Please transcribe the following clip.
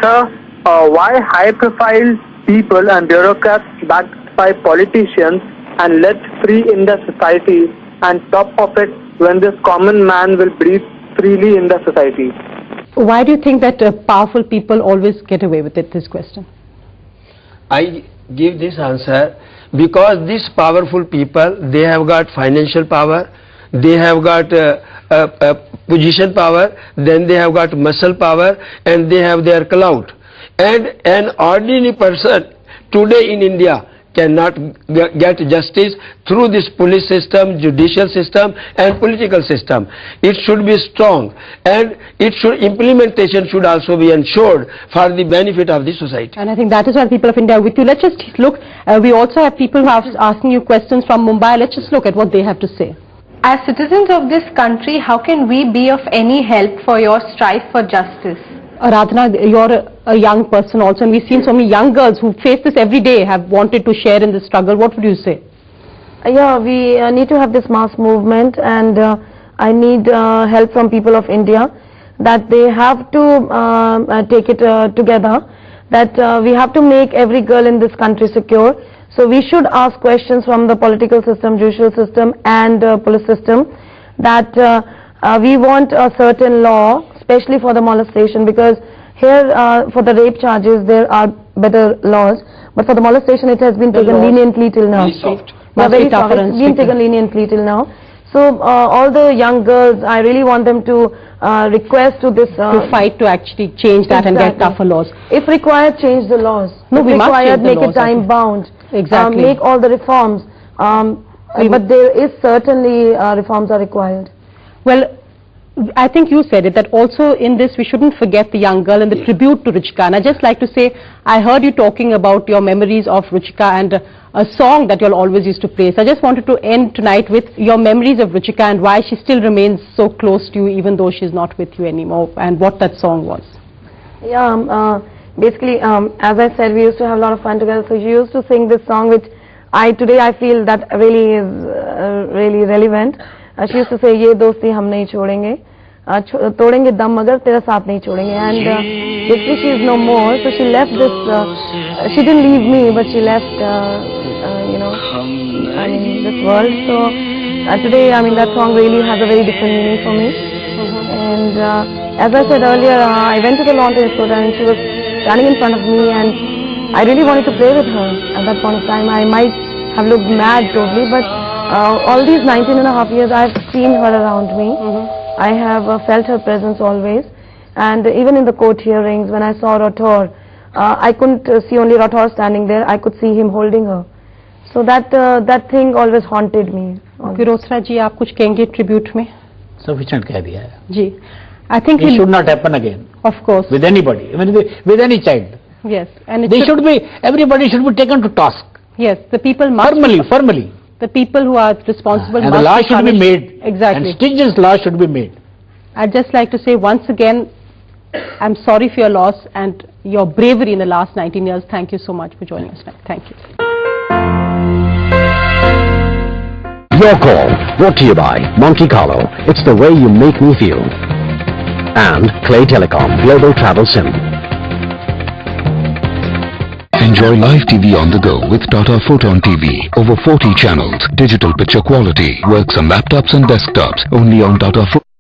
Sir, why high-profile people and bureaucrats backed by politicians and let free in the society, and top of it when this common man will breathe freely in the society? Why do you think that powerful people always get away with it, this question? I give this answer because these powerful people, they have got financial power, they have got position power, then they have got muscle power, and they have their clout. And an ordinary person today in India cannot get justice through this police system, judicial system and political system. It should be strong, and implementation should also be ensured for the benefit of the society. And I think that is why people of India are with you. Let's just look, we also have people who are asking you questions from Mumbai. Let's just look at what they have to say. As citizens of this country, how can we be of any help for your strive for justice? Aradhana, you're a young person also, and we've seen so many young girls who face this every day, have wanted to share in the struggle. What would you say? Yeah, we need to have this mass movement, and I need help from people of India, that they have to take it together, that we have to make every girl in this country secure. So we should ask questions from the political system, judicial system and police system, that we want a certain law, especially for the molestation, because here for the rape charges there are better laws, but for the molestation it has been taken leniently till now. Very soft. Yeah, very soft. It's been taken leniently till now. So all the young girls, I really want them to request to this to fight to actually change that and get tougher laws. If required, change the laws. No, if we must required, change the make laws, it time bound. Exactly. Make all the reforms. But there is certainly reforms are required. Well, I think you said it, that also in this we shouldn't forget the young girl and the tribute to Ruchika. And I'd just like to say, I heard you talking about your memories of Ruchika and a song that you'll always used to play. So I just wanted to end tonight with your memories of Ruchika and why she still remains so close to you even though she's not with you anymore, and what that song was. Yeah, basically, as I said, we used to have a lot of fun together. So she used to sing this song, which today I feel that really is really relevant. She used to say, "Ye dosti hum nahi chodenge, todenge dam magar tera saath nahi chodenge." And basically, she is no more. So she left this. She didn't leave me, but she left, you know, I mean, this world. So today, I mean, that song really has a very different meaning for me. And as I said earlier, I went to the lawn tennis court and she was standing in front of me, and I really wanted to play with her. At that point of time, I might have looked mad totally, but all these 19.5 years, I've seen her around me. I have felt her presence always, and even in the court hearings, when I saw Rathore, I couldn't see only Rathore standing there. I could see him holding her. So that thing always haunted me. Girothra ji, आप कुछ कहेंगे tribute में? Sufficient कह दिया है. जी, I think it should not happen again. Of course. With anybody, even with any child. Yes, and they should be. Everybody should be taken to task. Yes, the people must formally. The people who are responsible and must the law be should be made. Exactly. And stringent law should be made. I'd just like to say once again, I'm sorry for your loss and your bravery in the last 19 years. Thank you so much for joining us tonight. Thank you. Your call, brought to you by Monte Carlo. It's the way you make me feel. And Clay Telecom, Global Travel SIM. Enjoy live TV on the go with Tata Photon TV. Over 40 channels, digital picture quality, works on laptops and desktops, only on Tata Photon.